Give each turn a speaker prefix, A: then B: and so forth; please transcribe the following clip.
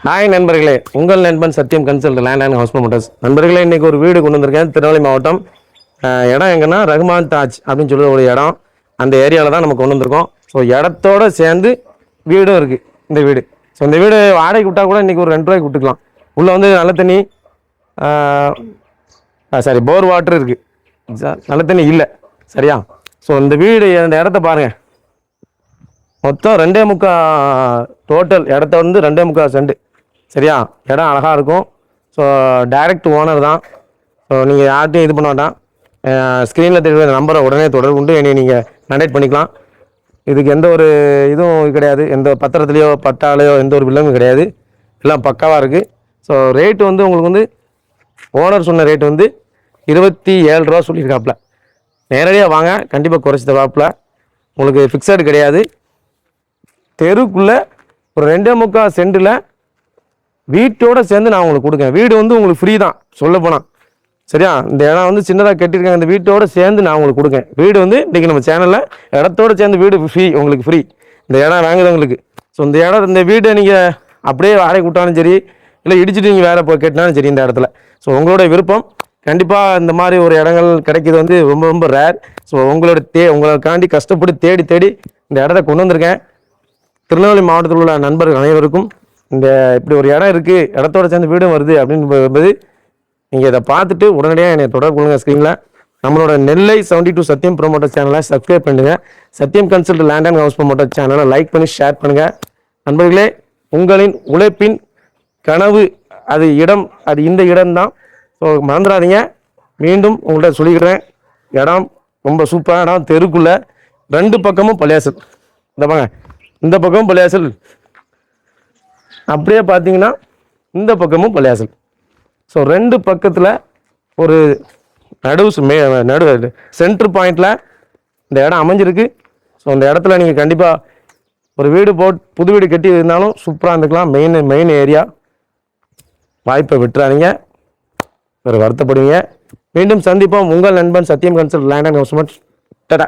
A: Hi நண்பர்களே, உங்கள் நண்பன் சத்தியம் consult land and house promoters. நண்பர்களே, இன்றைக்கி ஒரு வீடு கொண்டு வந்திருக்கேன். திருநெல்வேலி மாவட்டம். இடம் எங்கன்னா ரகுமான் தாஜ் அப்படின்னு சொல்லி ஒரு இடம். அந்த ஏரியாவில் தான் நம்ம கொண்டு வந்திருக்கோம். ஸோ இடத்தோடு சேர்ந்து வீடும் இருக்குது இந்த வீடு. ஸோ இந்த வீடு வாடகைக்கு விட்டால் கூட இன்றைக்கி ஒரு 2 ரூபாய்க்கு விட்டுக்கலாம். உள்ளே வந்து நல்ல தண்ணி, போர் வாட்டர் இருக்குது. நல்ல தண்ணி இல்லை, சரியா? ஸோ இந்த வீடு, இந்த இடத்த பாருங்கள். மொத்தம் 2.25 டோட்டல் இடத்த வந்து 2.25 சென்ட், சரியா? இடம் அழகாக இருக்கும். ஸோ டைரக்ட் ஓனர் தான். ஸோ நீங்கள் யார்ட்டையும் இது பண்ண வேண்டாம். ஸ்க்ரீனில் தெரியுற நம்பரை உடனே தொடர்பு கொண்டு என்னை நீங்கள் கான்டாக்ட் பண்ணிக்கலாம். இதுக்கு எந்த ஒரு இதுவும் கிடையாது, எந்த பத்திரத்துலையோ பட்டாலையோ எந்த ஒரு வில்லங்கும் கிடையாது. எல்லாம் பக்காவாக இருக்குது. ஸோ ரேட்டு வந்து உங்களுக்கு வந்து ஓனர் சொன்ன ரேட்டு வந்து 27 ரூபா சொல்லியிருக்காப்புல. நேரடியாக வாங்க, கண்டிப்பாக குறைச்சி தருவாப்புல. உங்களுக்கு ஃபிக்ஸடு கிடையாது. தெருக்குள்ளே ஒரு 2.25 சென்டில் வீட்டோடு சேர்ந்து நான் உங்களுக்கு கொடுக்கேன். வீடு வந்து உங்களுக்கு ஃப்ரீ தான் சொல்லப்போனால், சரியா? இந்த இடம் வந்து சின்னதாக கட்டியிருக்காங்க. இந்த வீட்டோடு சேர்ந்து நான் உங்களுக்கு கொடுக்கேன். வீடு வந்து இன்றைக்கி நம்ம சேனலில் இடத்தோடு சேர்ந்து வீடு ஃப்ரீ, உங்களுக்கு ஃப்ரீ இந்த இடம் வாங்குறவங்களுக்கு. ஸோ இந்த வீட்டை நீங்கள் அப்படியே வாடகை விட்டாலும் சரி, இல்லை இடிச்சுட்டு நீங்கள் வேறு போய் கேட்டாலும் சரி இந்த இடத்துல. ஸோ உங்களோட விருப்பம். கண்டிப்பாக இந்த மாதிரி ஒரு இடங்கள் கிடைக்கிது வந்து ரொம்ப ரொம்ப ரேர். ஸோ உங்களுக்காண்டி கஷ்டப்பட்டு தேடி தேடி இந்த இடத்த கொண்டு வந்திருக்கேன். திருநெல்வேலி மாவட்டத்தில் உள்ள நண்பர்கள் அனைவருக்கும் இந்த இப்படி ஒரு இடம் இருக்குது, இடத்தோட சேர்ந்து வீடும் வருது அப்படின்பது நீங்கள் இதை பார்த்துட்டு உடனடியாக என்னை தொடர்பு கொள்ளுங்க. ஸ்க்ரீனில் நம்மளோட நெல்லை 72 சத்தியம் ப்ரமோட்டர் சேனலை சப்ஸ்கிரைப் பண்ணுங்கள். சத்தியம் consult land and house promoter சேனலை லைக் பண்ணி ஷேர் பண்ணுங்கள். நண்பர்களே, உங்களின் உழைப்பின் கனவு அது இந்த இடம்தான். ஸோ மறந்துடாதீங்க. மீண்டும் உங்கள்கிட்ட சொல்லிக்கிறேன், இடம் ரொம்ப சூப்பரான இடம். தெருக்குள்ளே 2 பக்கமும் பள்ளியாசல். இந்த பக்கமும் பள்ளியாசல், அப்படியே பார்த்தீங்கன்னா இந்த பக்கமும் பள்ளியாசல். ஸோ 2 பக்கத்தில் ஒரு நடு சென்ட்ரு பாயிண்டில் இந்த இடம் அமைஞ்சிருக்கு. ஸோ அந்த இடத்துல நீங்கள் கண்டிப்பாக ஒரு வீடு புது வீடு கட்டி இருந்தாலும் சூப்பராக இருந்துக்கலாம். Main area. வாய்ப்பை விட்டுறாதீங்க, வேறு வருத்தப்படுவீங்க. மீண்டும் சந்திப்போம். உங்கள் நண்பன் சத்தியம் consult land and house promoters. Tata.